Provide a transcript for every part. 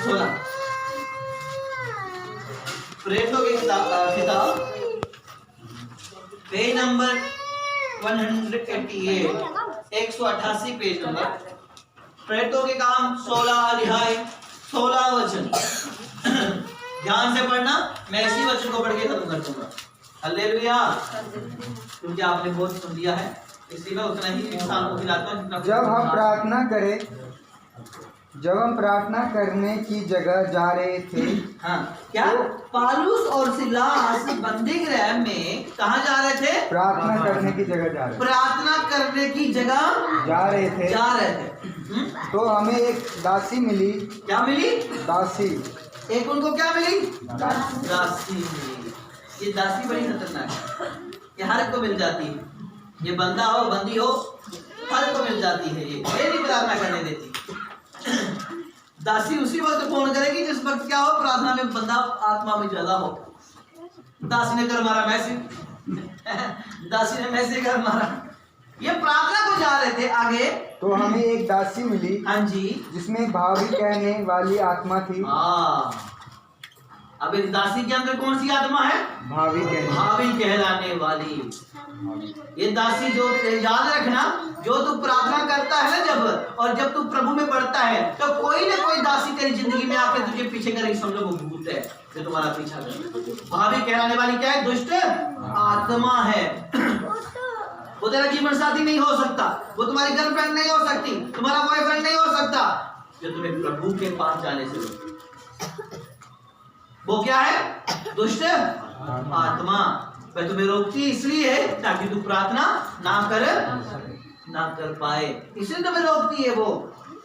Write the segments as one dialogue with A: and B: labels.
A: 16 प्रेरितों की किताब पेज नंबर 188 188 पेज नंबर। प्रेरितों के काम 16 अध्याय 16 वचन। ध्यान से पढ़ना, मैं इसी वचन को पढ़ के खत्म कर दूंगा। हालेलुया। क्योंकि आपने बहुत सुन लिया है, इसलिए मैं उतना ही इंसान को खिलाता हूं जितना।
B: जब हम प्रार्थना करने की जगह जा रहे थे।
A: हाँ, क्या पालूस और सिलास बंदी गृह में कहाँ जा रहे थे?
B: प्रार्थना करने की जगह जा रहे
A: प्रार्थना करने की जगह
B: जा रहे थे। तो हमें एक दासी मिली।
A: क्या मिली?
B: दासी।
A: एक उनको क्या मिली? दासी मिली। ये दासी बड़ी खतरनाक है, ये हर को मिल जाती है। ये बंदा हो बंदी हो हर को मिल जाती है। ये नहीं प्रार्थना करने देती। दासी उसी वक्त फोन करेगी जिस वक्त क्या हो, प्रार्थना में बंदा आत्मा में ज्यादा हो। दासी ने कर मारा मैसेज दासी ने मैसेज कर मारा। ये प्रार्थना को जा रहे थे आगे।
B: तो हमें एक दासी मिली।
A: हाँ जी।
B: जिसमें भावी कहने वाली आत्मा थी।
A: अब इस दासी के अंदर कौन सी आत्मा है? भावी कहलाने वाली। ये दासी जो, याद रखना, जो तू प्रार्थना करता है ना जब, और जब तू प्रभु में बढ़ता है तो कोई ना कोई दासी तेरी जिंदगी में आके तुझे पीछे करेगी। समझो वो भूत है जो तुम्हारा पीछा करे। भावी कहलाने वाली क्या है? दुष्ट आत्मा है। वो तेरा जीवन साथी नहीं हो सकता, वो तुम्हारी गर्लफ्रेंड नहीं हो सकती, तुम्हारा बॉयफ्रेंड नहीं हो सकता, जो तुम्हें प्रभु के पास जाने से रोके। वो क्या है? दुष्ट आत्मा। वह तुम्हें रोकती इसलिए है ताकि तू प्रार्थना ना कर पाए, इसलिए तुम्हें रोकती है वो।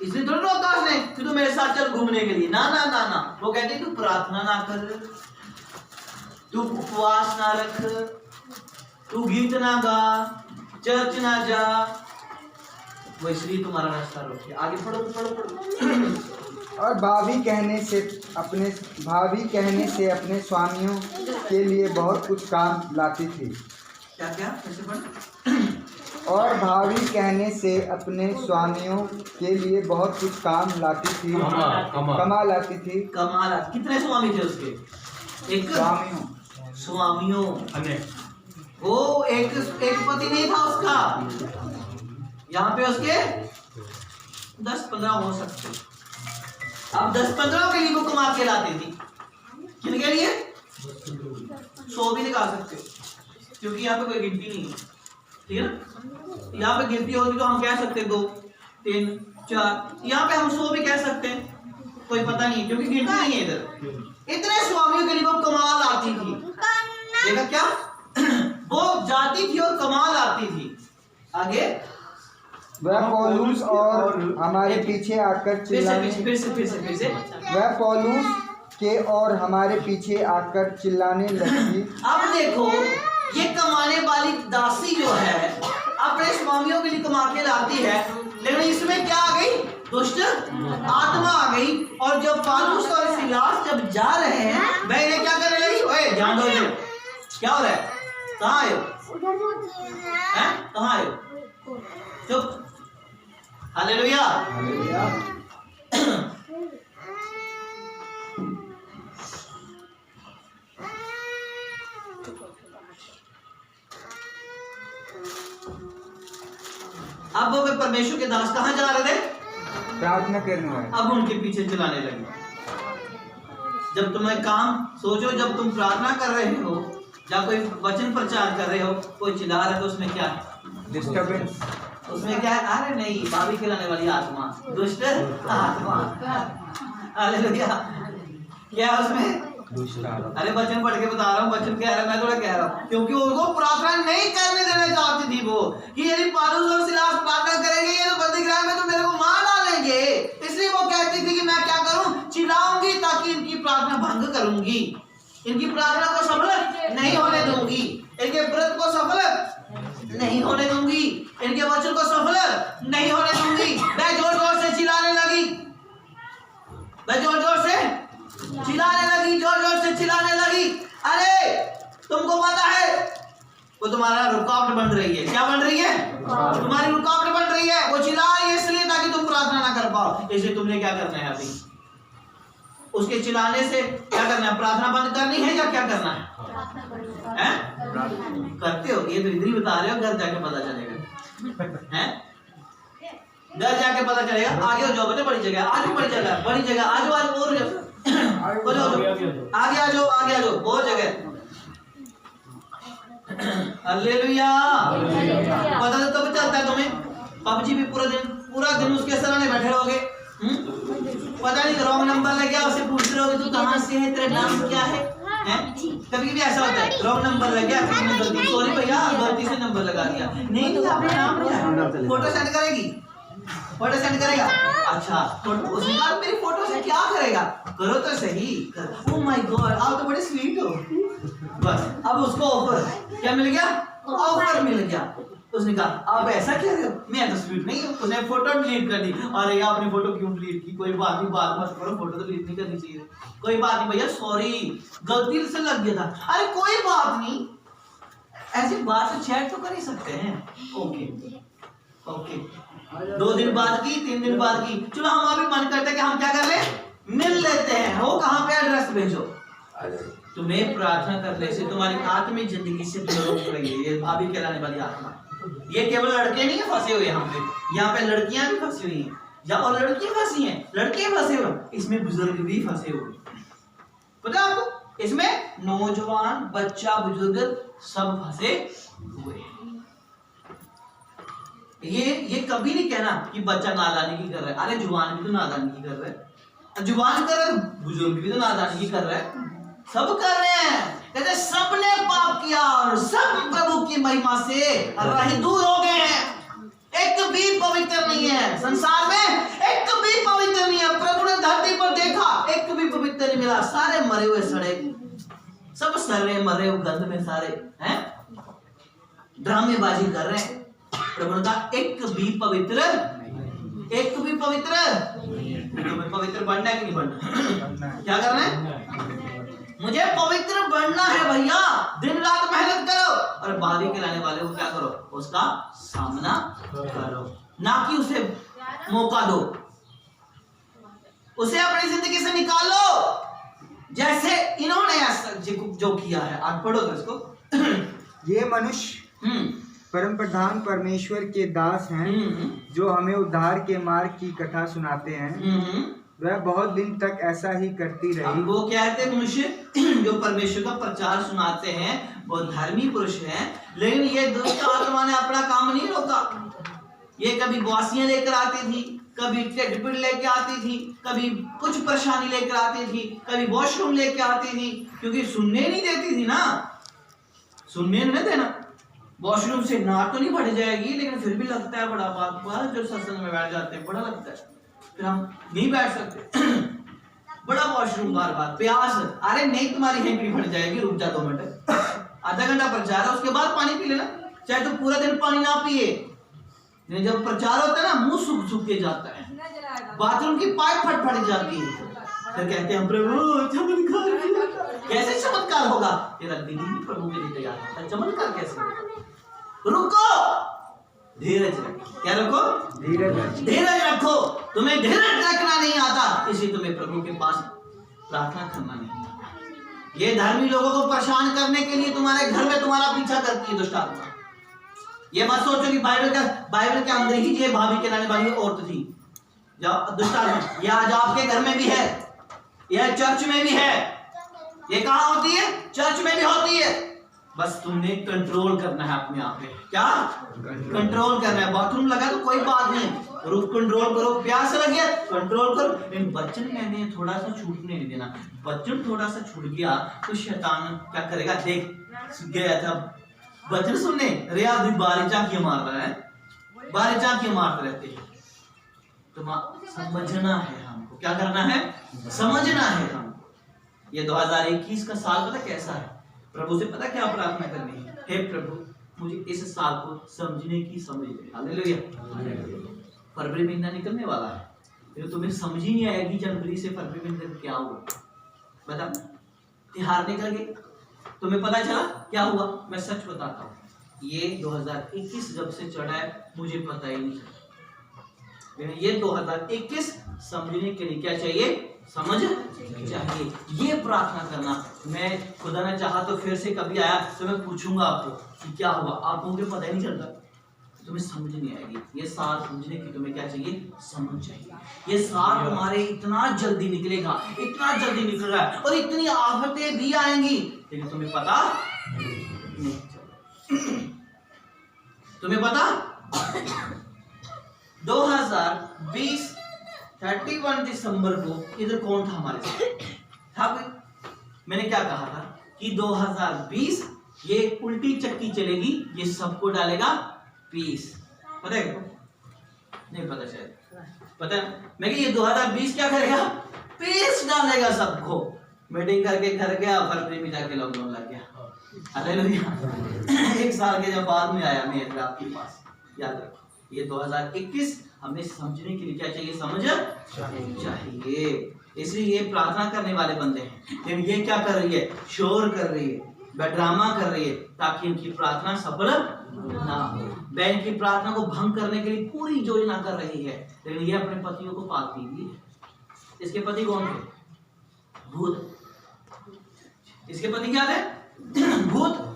A: इसलिए थोड़ी रोकता उसने कि तू मेरे साथ चल घूमने के लिए। ना ना ना ना, वो कहती है तू प्रार्थना ना कर, तू उपवास ना रख, तू गीत ना गा, चर्च ना जा। वो इसलिए तुम्हारा रास्ता रोके। आगे पढ़ो।
B: और भावी कहने से अपने स्वामियों के लिए बहुत कुछ काम लाती थी।
A: क्या कैसे पढ़?
B: और भावी कहने से अपने स्वामियों के लिए बहुत कुछ काम लाती थी। कमा लाती थी। कितने स्वामी थे उसके? एक स्वामियों। वो एक पति नहीं था उसका। यहाँ पे उसके 10-15 हो सकते। अब 10-15 के लिए वो कमा के लाती थी। किनके लिए? 100 भी निकाल सकते हो, क्योंकि यहाँ पे कोई गिनती नहीं है। ठीक है ना? यहाँ पे गिनती होती तो हम कह सकते 2, 3, 4। यहाँ पे हम 100 भी कह सकते हैं, कोई पता नहीं, क्योंकि गिनती नहीं है इधर। इतने स्वामियों के लिए वो कमाल आती थी। देखा क्या? वो जाती थी और कमाल आती थी। आगे वह पौलुस और हमारे पीछे आकर चिल्लाने।
A: फिर से
B: वह पौलुस के और हमारे पीछे आकर चिल्लाने लगी।
A: अब देखो, ये कमाने वाली दासी जो है अपने स्वामियों के लिए कमा के लाती है, लेकिन इसमें क्या आ गई? दुष्ट आत्मा आ गई। और जब पौलुस और सिलास जब जा रहे हैं, वह इन्हें क्या करने लगी? ओए ध्यान दो, क्या हो रहा है? कहाँ आए हो? कहाँ आए हो? चुप। हालेलुया। अब वो परमेश्वर के दास कहाँ जा रहे थे?
B: प्रार्थना करने वाले।
A: अब उनके पीछे चलाने लगे। जब तुम्हें काम सोचो, जब तुम प्रार्थना कर रहे हो या कोई वचन प्रचार कर रहे हो, कोई चिल्ला रहा है तो उसमें क्या है? डिस्टर्बेंस। उसमें क्या है? अरे नहीं, भावी खिलाने वाली आत्मा, दुष्ट आत्मा। हालेलुया। क्या है उसमें? अरे वचन पढ़ के बता रहा हूँ, वचन कह रहा है, मैं थोड़ा कह रहा हूँ, क्योंकि उनको प्रार्थना नहीं करने देना चाहती थी वो, कि यदि पौलुस और सिलास प्रार्थना करेंगे ये तो बंदीगृह में तो मेरे को मार डालेंगे। इसलिए वो कहती थी कि मैं क्या करूँ? चिल्लाऊंगी ताकि इनकी प्रार्थना भंग करूंगी, इनकी प्रार्थना को सफल नहीं होने दूंगी, इनके व्रत को सफल नहीं होने दूंगी, इनके वचन को सफल नहीं होने दूंगी। मैं जोर जोर से चिल्लाने लगी, जोर जोर से चिल्लाने लगी। अरे तुमको पता है वो तुम्हारा रुकावट बन रही है। क्या बन रही है? तुम्हारी रुकावट बन रही है। वो चिल्ला रही है इसलिए ताकि तुम प्रार्थना ना कर पाओ। इसलिए तुमने क्या करना है? अभी उसके चिल्लाने से क्या करना है? प्रार्थना बंद करनी है या क्या करना है? करते हो? ये तो इधर ही बता रहे हो, घर जाके पता चलेगा। हैं? घर जाके पता चलेगा। आगे हो जाओ बेटे, बड़ी जगह, आगे बड़ी जगह, बड़ी जगह, आजू बाजू और जगह, आगे आ जाओ, आगे आ जाओ, बहुत जगह। हालेलुया। पता तो तब चलता है तुम्हें। पबजी भी पूरा दिन उसके सराहने बैठे रहोगे। पता नहीं रॉन्ग नंबर लग गया, उसे पूछ रहे होगे तू कहाँ से है, तेरा नाम क्या है? कभी भी ऐसा होता है, रॉन्ग नंबर लग गया, सॉरी भैया गलती से नंबर लगा दिया। नहीं तो आपका नाम क्या है? फोटो सेंड करेगी, फोटो सेंड करेगा। अच्छा तो उसके बाद मेरी फोटो से क्या करेगा? करो तो सही। ओह माय गॉड, आप तो बड़े स्वीट हो। बस अब उसको ऑफर क्या मिल गया? ऑफर मिल गया। उसने कहा आप ऐसा कह रहे हो, मैं तो स्वीट नहीं हूँ। उसने फोटो डिलीट कर दी। अरे आपने फोटो क्यों डिलीट की? कोई बात नहीं, बात मत करो, फोटो तो डिलीट नहीं करनी चाहिए। कोई बात नहीं भैया, सॉरी गलती से लग गया था। अरे कोई बात नहीं, ऐसी बात से चैट तो कर ही सकते हैं। ओके ओके, 2 दिन बाद की, 3 दिन बाद की, चलो हम अभी मन करते हैं कि हम क्या कर ले, मिल लेते हैं। हो कहाँ पे? एड्रेस भेजो। तुम्हें प्रार्थना करने से तुम्हारी आत्मिक जिंदगी से दूर रही है। ये अभी कहलाने वाली आत्मा, ये केवल लड़के नहीं है फंसे हुए यहाँ पे लड़कियां भी फंसी हुई हैं, या और लड़कियां फंसी हैं, लड़के फंसे हुए, इसमें बुजुर्ग भी फंसे हुए। पता आपको, इसमें नौजवान, बच्चा, बुजुर्ग सब फंसे हुए हैं। ये कभी नहीं कहना कि बच्चा नादानी की कर रहा है। अरे जुबान भी तो नादानी की कर रहा है, जुबान कर रहा है, बुजुर्ग भी तो नादानी की कर रहा है, सब कर रहे हैं। कहते सबने पाप किया और सब प्रभु की महिमा से रहित दूर हो गए हैं। एक भी पवित्र नहीं है संसार में, एक भी पवित्र नहीं है। प्रभु ने धरती पर देखा, एक भी पवित्र नहीं मिला। सारे मरे हुए सड़े, सब सड़े मरे हुए गंध में सारे हैं, ड्रामेबाजी कर रहे हैं। प्रभु ने कहा एक भी पवित्र, एक भी पवित्र। तुम्हें पवित्र बनना है कि नहीं बनना? क्या करना है? मुझे पवित्र बनना है भैया। दिन रात मेहनत करो और बारी के लाने वाले को क्या करो? उसका सामना करो, ना कि उसे मौका दो। उसे अपनी जिंदगी से निकाल लो, जैसे इन्होंने जो किया है। आप पढ़ो तो इसको।
B: ये मनुष्य परम प्रधान परमेश्वर के दास हैं, जो हमें उद्धार के मार्ग की कथा सुनाते हैं। वह बहुत दिन तक ऐसा ही करती रही।
A: वो कहते हैं मनुष्य जो परमेश्वर का प्रचार सुनाते हैं, वो धर्मी पुरुष हैं, लेकिन ये दुष्ट आत्मा ने अपना काम नहीं रोका। ये कभी बवासियां लेकर आती थी, कभी टेढ़ लेके आती थी, कभी कुछ परेशानी लेकर आती थी, कभी वॉशरूम लेके आती थी, क्योंकि सुनने नहीं देती थी ना, सुनने नहीं देना। वॉशरूम से नाक तो नहीं बढ़ जाएगी, लेकिन फिर भी लगता है बड़ा बात। जो सत्संग में बैठ जाते हैं बड़ा लगता है, फिर हम नहीं बैठ सकते। बड़ा वॉशरूम बार बार, प्यास। अरे नहीं, तुम्हारी हेंकड़ी फट जाएगी, रुक जा 2 मिनट, आधा घंटा प्रचार है, उसके बाद पानी पी लेना। चाहे तो पूरा दिन पानी ना पिए, जब प्रचार होता है ना, मुंह सूख सूख के जाता है, बाथरूम की पाइप फट जाती है। फिर कहते हैं प्रभु चमत्कार। कैसे चमत्कार होगा? तेरा दिल ही प्रभु के लिए तैयार है, चमत्कार कैसे होगा? रुको, धीरज रखो। क्या रखो? धीरज रखो। तुम्हें धीरज रखना नहीं आता, इसलिए तुम्हें प्रभु के पास प्रार्थना करना नहीं आता। ये धर्मी लोगों को परेशान करने के लिए तुम्हारे घर में तुम्हारा पीछा करती है दुष्ट आत्मा। ये मत सोचो कि बाइबल के अंदर ही ये भाभी के लाने वाली औरत थी। दुष्ट आत्मा ये आज आपके घर में भी है, यह चर्च में भी है। ये कहाँ होती है? चर्च में भी होती है। बस तुमने कंट्रोल करना है अपने आप पे। क्या कंट्रोल करना है? बाथरूम लगा तो कोई बात नहीं, रुक कंट्रोल करो। प्यास लगी है, कंट्रोल करो। लेकिन बच्चन कहने थोड़ा सा छूटने नहीं देना। बच्चन थोड़ा सा छूट गया तो शैतान क्या करेगा? देख गया था बच्चन सुनने, रिया भी बारी झांकियां मार रहा है, बारी झांकियां मारते रहते हैं। तो समझना है हमको, क्या करना है? समझना है हमको। ये 2021 का साल पता कैसा है? प्रभु से पता क्या प्रार्थना करनी है? हे प्रभु मुझे इस साल को समझने की समझ दे। हालेलुया। फरवरी महीना निकलने वाला है, फिर तुम्हें समझ ही नहीं आएगी जनवरी से फरवरी महीने क्या हुआ। बता, त्योहार निकल गए, तुम्हें पता चला क्या हुआ? मैं सच बताता हूँ, ये 2021 जब से चढ़ा है मुझे पता ही नहीं चला। ये 2021 समझने के लिए क्या चाहिए? समझ चाहिए। ये प्रार्थना करना। मैं खुदा ने चाहा तो फिर से कभी आया तो मैं पूछूंगा आपको कि क्या हुआ, आप लोगों को पता ही नहीं चलता, तुम्हें समझ नहीं आएगी। ये सार समझने की तुम्हें क्या चाहिए, समझ चाहिए। ये सार तुम्हारे इतना जल्दी निकलेगा, इतना जल्दी निकल रहा है, और इतनी आफतें भी आएंगी लेकिन तुम्हें पता नहीं चलेगा। तुम्हें पता 2020 31 दिसंबर को इधर कौन था हमारे साथ? था कोई? मैंने क्या कहा था कि 2020 ये उल्टी चक्की चलेगी, ये सबको डालेगा पीस। पता है क्या? नहीं पता शायद, पता है? मैं कि ये 2020 क्या करेगा, पीस डालेगा सबको। मीटिंग करके घर गया, फरवरी में जाके लॉकडाउन लग गया। हालेलुया। एक साल के जब बाद में आया मैं आपके पास, याद रखो ये 2021 हमें समझने के लिए क्या चाहिए, समझ चाहिए। इसलिए ये प्रार्थना करने वाले बंदे हैं, लेकिन ये क्या कर रही है, शोर कर रही है, ड्रामा कर रही है, ताकि इनकी प्रार्थना सफल ना हो। बहन की प्रार्थना को भंग करने के लिए पूरी योजना कर रही है, लेकिन ये अपने पतियों को पाती भी है। इसके पति कौन थे? भूत। इसके पति क्या थे? भूत।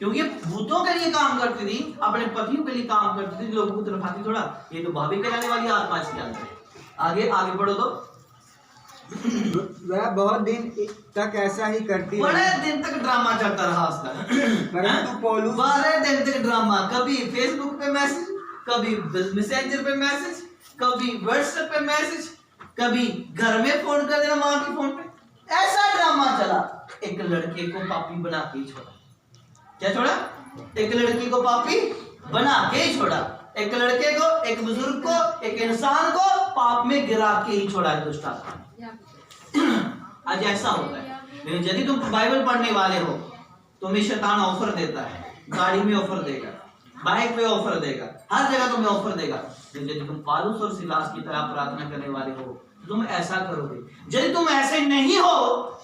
A: क्योंकि भूतों के लिए काम करती थी, अपने पतियों के लिए काम करती थी, लोगों को तरफाती थोड़ा। ये तो भाभी कहलाने वाली आत्मा इसके अंदर। आगे आगे बढ़ो तो
B: वह बहुत दिन तक ऐसा ही करती रही।
A: बड़े दिन तक ड्रामा चलता रहा उसका।
B: परंतु पौलुस
A: बड़े दिन तक ड्रामा, कभी फेसबुक पे मैसेज, कभी मैसेंजर पे मैसेज, कभी व्हाट्सएप पे मैसेज, कभी घर में फोन कर देना माँ के फोन पे, ऐसा ड्रामा चला। एक लड़के को पापी बना के ही छोड़ा। क्या छोड़ा? एक लड़की को पापी बना के ही छोड़ा। एक लड़के को, एक बुजुर्ग को, एक इंसान को पाप में गिरा के ही छोड़ा है दुष्ट आत्मा। आज ऐसा होता है। लेकिन यदि तुम बाइबल पढ़ने वाले हो, तुम्हें शैतान ऑफर देता है, गाड़ी में ऑफर देगा, बाइक पे ऑफर देगा, हर जगह तुम्हें ऑफर देगा। लेकिन यदि तुम पालूस और सिलास की तरह प्रार्थना करने वाले हो, तुम ऐसा करोगे। यदि तुम ऐसे नहीं हो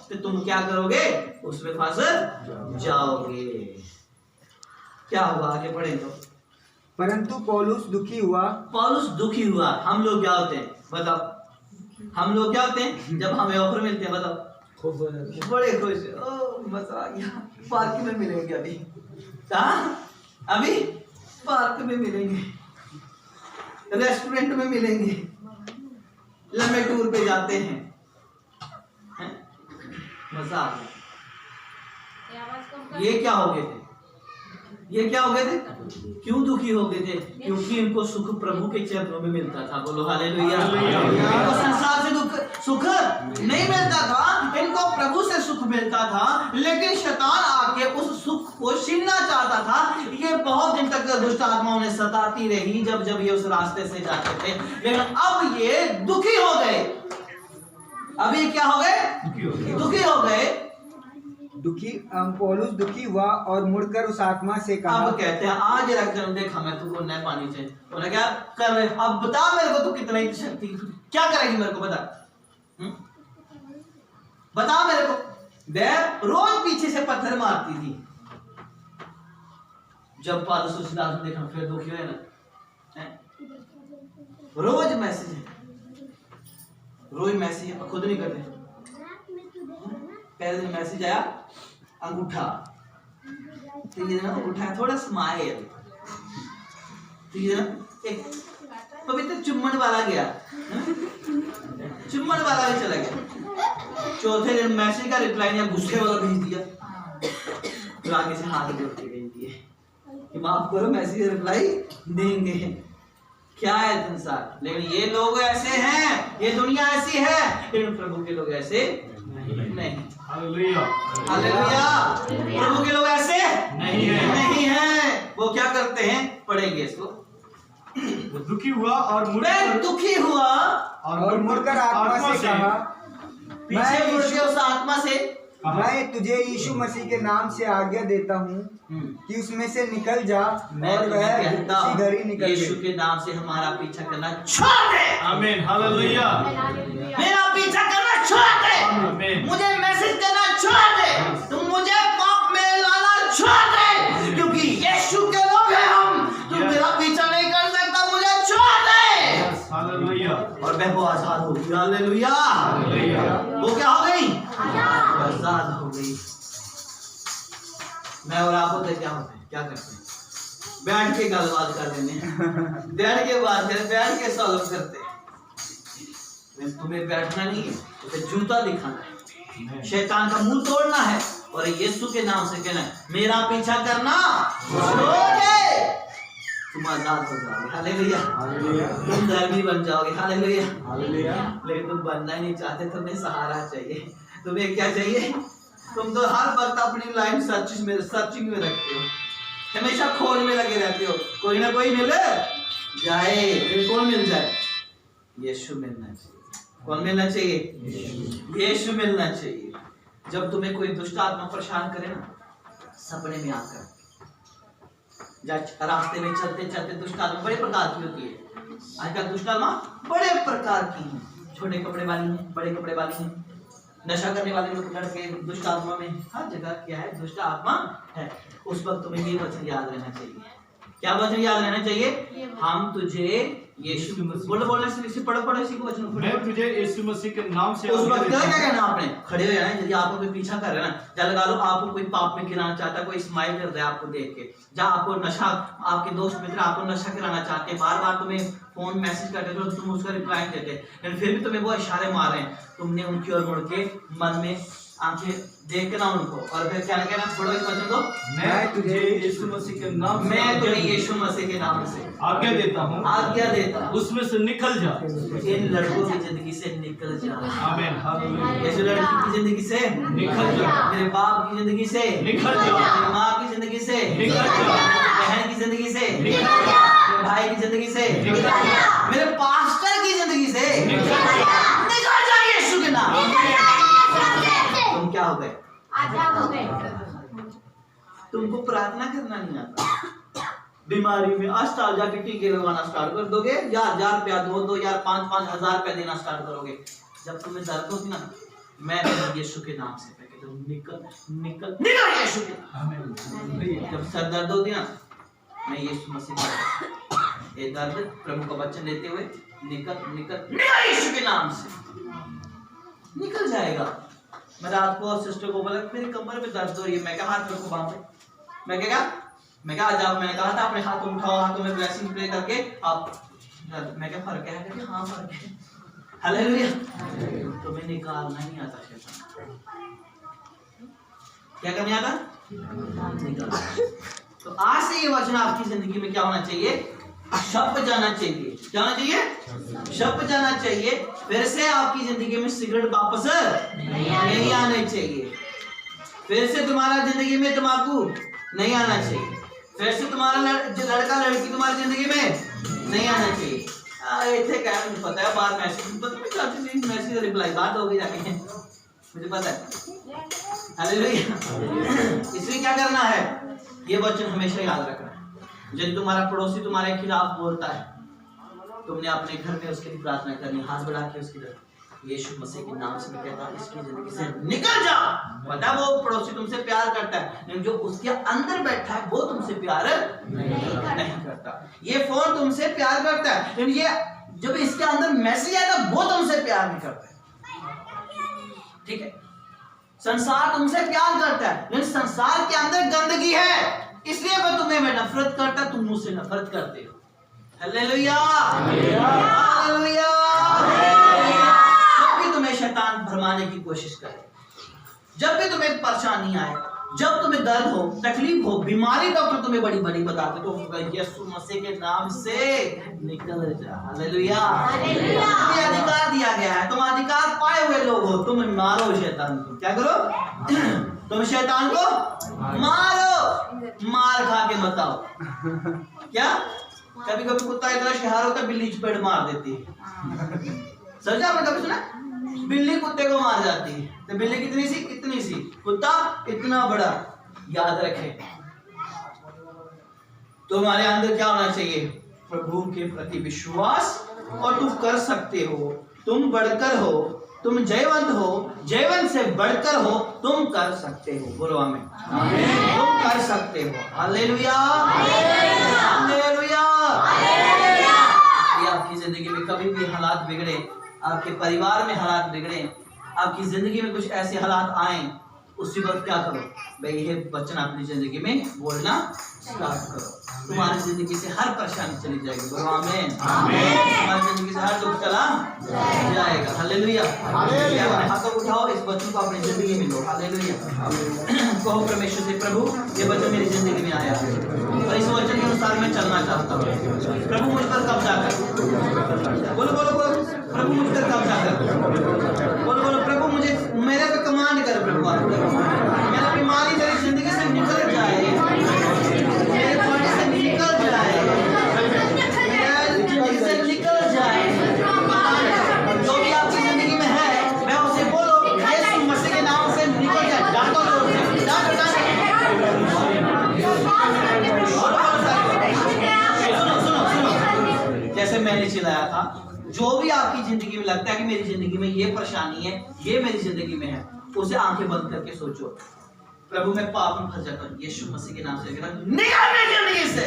A: तो तुम क्या करोगे, उसमें फंस जाओगे। क्या होगा, आगे बढ़े तो।
B: परंतु पौलुस दुखी हुआ।
A: पौलुस दुखी हुआ। हम लोग क्या होते हैं बताओ? हम लोग क्या होते हैं जब हमें ऑफर मिलते हैं? बताओ, बड़े खुश, ओ मजा आ गया, पार्क में मिलेंगे अभी। कहाँ? अभी पार्क में मिलेंगे, रेस्टोरेंट में मिलेंगे, लंबे टूर पे जाते हैं, मजा आ गया। ये क्या हो गए थे? ये क्या हो गए थे? क्यों दुखी हो गए थे? क्योंकि इनको सुख प्रभु के चरणों में मिलता था। बोलो हालेलुया। इनको संसार से दुख सुख नहीं मिलता था, इनको प्रभु से सुख मिलता था। लेकिन शैतान आके उस सुख को छीनना चाहता था। ये बहुत दिन तक दुष्ट आत्माओं ने सताती रही जब जब ये उस रास्ते से जाते थे। लेकिन अब ये दुखी हो गए। अब ये क्या हो गए? दुखी हो गए।
B: पौलुस दुखी हुआ और मुड़कर उस आत्मा से कहा। अब
A: कहते हैं आज रख दे, देखा मैं तुमको नए पानी से। बोला क्या कर रहे? अब बता मेरे को, तू कितना ही शक्ति क्या करेगी मेरे को, बता। बता मेरे को। वह रोज पीछे से पत्थर मारती थी। जब पौलुस उस दास देखा फिर दुखी हुए ना। रोज मैसेज है, रोज मैसेज, खुद नहीं करते। पहले दिन मैसेज आया अंगूठा, अंगूठा थोड़ा स्माइल, एक पवित्र चुम्बन वाला गया, चुम्बन वाला भी चला गया। चौथे दिन मैसेज का रिप्लाई नहीं, गुस्से वाला भेज दिया, तो आगे से हाथ जोड़ के भेज दिए कि माफ करो, मैसेज रिप्लाई देंगे। क्या है संसार, लेकिन ये लोग ऐसे हैं, ये दुनिया ऐसी है, लेकिन प्रभु के लोग ऐसे नहीं।
C: Hallelujah,
A: hallelujah. प्रभु के लोग ऐसे नहीं है। वो क्या करते हैं, पढ़ेंगे इसको।
C: दुखी हुआ और
A: दुखी हुआ
B: और मुड़कर आत्मा से कहा,
A: पीछे मुड़ के उस आत्मा से,
B: मैं तुझे यीशु मसीह के नाम से आज्ञा देता हूँ कि उसमें से निकल जा। और वह उसी घड़ी निकल गई।
A: यीशु के नाम से हमारा पीछा करना छोड़ दे।
C: आमीन, हालेलुया।
A: मेरा पीछा करना छोड़ दे,
C: आमीन।
A: मुझे मैसेज करना छोड़ दे, तुम मुझे पाप में लाना छोड़ दे, क्योंकि यीशु के लोग हैं हम। तुम मेरा पीछा नहीं कर सकता, मुझे छोड़ दे।
C: हालेलुया।
A: और वह वो आजाद हो गई। हालेलुया। वो क्या हो गई? आजाद हो गई। मैं और आप होते क्या होते हैं, क्या करते हैं? बैठ के गलबात कर देने, बैठ के बात करें, बैठ के सॉल्व करते हैं। तुम्हें बैठना नहीं है, उसे जूता दिखाना है, शैतान का मुंह तोड़ना है और यीशु के नाम से कहना है मेरा पीछा करना छोड़ोगे, तुम आजाद हो जाओगे। हालेलुया। तुम धर्मी बन जाओगे। हालेलुया। लेकिन तुम बनना ही नहीं चाहते, तुम्हें सहारा चाहिए। तुम्हें क्या चाहिए? तुम तो हर वक्त अपनी लाइफ सर्चिंग में रखते हो, हमेशा खोज में लगे रहते हो, कोई ना कोई मिल जाए। कौन मिल जाए? यीशु मिलना चाहिए। कौन मिलना चाहिए? यीशु मिलना चाहिए। जब तुम्हें कोई दुष्ट आत्मा परेशान करे ना, सपने में आकर, रास्ते में चलते चलते दुष्ट आत्मा बड़े प्रकार की होती है। आजकल दुष्ट आत्मा बड़े प्रकार की हैं, छोटे कपड़े वाली हैं, बड़े कपड़े वाली हैं, नशा करने वाले लोग लड़के दुष्ट आत्मा में हर जगह क्या है? दुष्ट आत्मा है। उस वक्त तुम्हें ये वचन याद रहना चाहिए। क्या वचन याद रहना चाहिए? हम तुझे यीशु बोलने से पढ़ो इसी को वचन।
C: मैं तुझे यीशु मसीह के नाम से।
A: उस वक्त क्या कहना? आपने खड़े हो जाना। यदि आपको कोई पीछा कर रहा है ना, या लगा लो आपको कोई पाप में गिराना चाहता है, कोई स्माइल कर रहा है आपको देख के, जहाँ आपको नशा, आपके दोस्त मित्र आपको नशा कराना चाहते हैं, बार बार तुम्हें फोन मैसेज करते तो तुम उसका रिप्लाई देते, लेकिन फिर भी तुम्हें वो इशारे मार रहे हैं, तुमने उनकी ओर मुड़ के मन में आंखें देखना उनको और फिर क्या कहना? छोड़ो इस वचन को।
C: मैं तुझे यीशु मसीह के नाम से,
A: मैं तुम्हें यीशु मसीह के नाम से
C: आज्ञा देता हूँ, उसमें से निकल जा।
A: इन लड़कों की जिंदगी से निकल जा।
C: आमीन। हालेलुया।
A: यीशु लड़की की जिंदगी से
C: निकल जा।
A: मेरे बाप की जिंदगी से
C: निकल जा।
A: मेरी माँ की जिंदगी से
C: निकल जा।
A: मेरी बहन की जिंदगी से
C: निकल जा।
A: मेरे भाई की जिंदगी से
C: निकल जा।
A: मेरे पास्टर की जिंदगी से
C: निकल जा।
A: निकल जा यीशु के नाम। तुम क्या हो गए?
D: आजाद हो गए।
A: तुमको प्रार्थना करना नहीं आता, बीमारी में अस्पताल जाके टीके लगवाना स्टार्ट कर दोगे, 1000 रुपया 2,000 5,000 रुपया देना स्टार्ट करोगे। जब तुम्हें दर्द होती ना, मैं यीशु के नाम से कहता हूं निकल निकल निकल यीशु के नाम। जब सर दर्द होती ना, मैं यीशु मसीह का ये दर्द प्रभु का वचन लेते हुए निकल निकल निकल यीशु के नाम से निकल जाएगा। मैं रात को सिस्टर को बोला मेरी कमर में दर्द हो रही है, मैं क्या हाथ रखो वहां पे, मैं क्या आ जाओ, मैंने कहा था अपने हाथ उठाओ, हाथों में ब्लेसिंग प्रे करके आप, मैं क्या फर्क है? कि हाँ फर्क है। हालेलुया। तुम्हें निकालना नहीं आता शैतान। क्या करने आता? निकालना। तो आज से ये वचन आपकी जिंदगी में क्या होना चाहिए? शप जाना चाहिए। क्या होना चाहिए? शप जाना चाहिए। फिर से आपकी जिंदगी में सिगरेट वापस नहीं आने चाहिए, फिर से तुम्हारा जिंदगी में तंबाकू नहीं आना चाहिए, फिर से तुम्हारा लड़का लड़की तुम्हारी जिंदगी में नहीं आना चाहिए। इतने क्या मुझे पता है, बात मैसेज रिप्लाई बात हो गई जाके, मुझे पता है। हालेलुया। इसलिए क्या करना है? ये वचन हमेशा याद रखना है। जब तुम्हारा पड़ोसी तुम्हारे खिलाफ बोलता है, तुमने अपने घर में उसके लिए प्रार्थना करनी, हाथ बढ़ा के उसकी तरफ, यीशु मसीह के नाम से मैं कहता हूं इसकी जिंदगी से निकल जा। पता वो पड़ोसी तुमसे प्यार करता है, लेकिन जो उसके अंदर बैठा है वो तुमसे प्यार नहीं करता। ये फोन तुमसे प्यार करता है, लेकिन ये जब इसके अंदर मैसेज आता है वो तुमसे प्यार नहीं करता। ठीक है? संसार तुमसे प्यार करता है, लेकिन संसार के अंदर गंदगी है, इसलिए मैं तुम्हें नफरत करता, तुम मुझसे नफरत करते हो। हालेलुया। हालेलुया। जब भी तुम्हें शैतान भरमाने की कोशिश करे, जब भी तुम्हें परेशानी आए, जब तुम्हें दर्द हो, तकलीफ हो, बीमारी डॉक्टर तुम्हें बड़ी बड़ी बताते, तो यीशु मसीह के नाम से निकल जा। हालेलुया। तुम्हें अधिकार दिया गया है, तुम अधिकार पाए हुए लोग हो, तुम मारो शैतान को। क्या करो? तुम शैतान को मारो, मार खा के बताओ। क्या? कभी कभी कुत्ता इतना शहर होता है, बिल्ली चपेट मार देती है। समझा आपने? कभी सुना? बिल्ली कुत्ते को मार जाती है, तो बिल्ली कितनी सी? इतनी सी, कुत्ता इतना बड़ा। याद रखें, तुम्हारे अंदर क्या होना चाहिए? प्रभु के प्रति विश्वास, और तुम कर सकते हो, तुम बढ़कर हो, तुम जयवंत हो, जयवंत से बढ़कर हो, तुम कर सकते हो। बोलो आमीन। तुम कर सकते हो। हालेलुया। हालेलुया। ये आपकी जिंदगी में कभी भी हालात बिगड़े, आपके परिवार में हालात बिगड़े, आपकी जिंदगी में कुछ ऐसे हालात आए, उसी वक्त क्या करो भाई, ये वचन अपनी जिंदगी में बोलना स्टार्ट करो। तुम्हारी जिंदगी से हर परेशानी चली जाएगी। बोलो आमीन। तुम्हारी जिंदगी से हर दुख चला जाएगा। हालेलुया। अपने हाथों को उठाओ, इस वचन को अपनी जिंदगी में लो। हालेलुया। कहो परमेश्वर से, प्रभु ये वचन मेरी जिंदगी में आया है और इस वचन के अनुसार मैं चलना चाहता हूँ। प्रभु मुझ पर कब्जा कर। बोलो बोलो बोलो, प्रभु मुझ पर कब्जा कर। बोलो बोलो, प्रभु मुझे मेरे पे कमांड कर। प्रभु मेरा बीमारी मेरी जिंदगी से निकल जाए, मेरे बॉडी से निकल जाए, मेरा जिंदगी से निकल जाए। जो भी आपकी जिंदगी में है, मैं उसे बोलो यीशु मसीह के नाम से निकल जाए। डांटो जोर से, डांटो डांटो। सुनो सुनो सुनो, जैसे मैंने चिल्लाया था, जो भी आपकी जिंदगी में लगता है कि मेरी जिंदगी में ये परेशानी है, ये मेरी जिंदगी में है, उसे आंखें बंद करके सोचो, प्रभु मैं पाप में फंस जाता हूँ, यीशु मसीह के नाम से निकल मेरी जिंदगी से।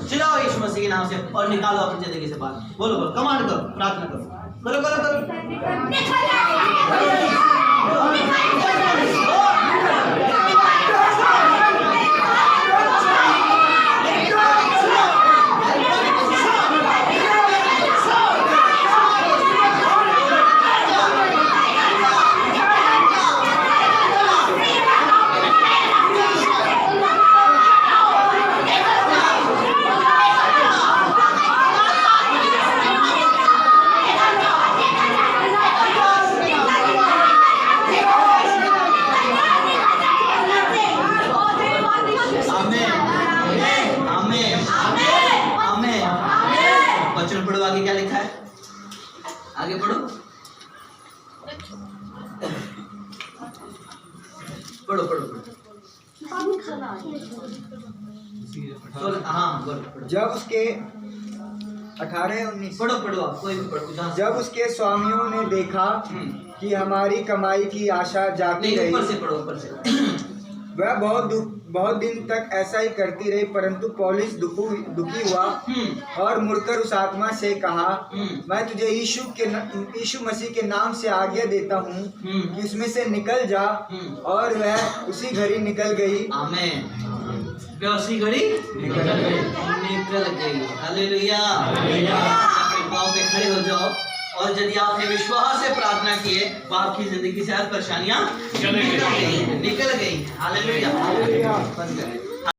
A: चिल्लाओ यीशु मसीह के नाम से और निकालो अपनी जिंदगी से बाहर। बोलो बोलो, कमांड करो, प्रार्थना करो, करो करो करो। वचन पढ़ो, आगे क्या लिखा है, आगे पढ़ो, पढ़ो पढ़ो पढ़ो। हाँ पढ़ो।
B: जब उसके 18-19
A: पढ़ो पढ़ो, आप कोई भी पढ़ो।
B: जब उसके स्वामियों ने देखा कि हमारी कमाई की आशा जाती रही,
A: ऊपर से पढ़ो, ऊपर से।
B: वह बहुत दिन तक ऐसा ही करती रही, परंतु पौलुस दुखी हुआ और मुड़कर उस आत्मा से कहा, मैं तुझे यीशु मसीह के नाम से आज्ञा देता हूँ कि उसमें से निकल जा, और वह उसी घड़ी निकल गई।
A: आमीन। उसी घड़ी निकल गई। हालेलुया। पाँव पे खड़े हो जाओ, और यदि आपने विश्वास से प्रार्थना किए, आपकी जिंदगी से हर परेशानियां निकल गई। हालेलुया।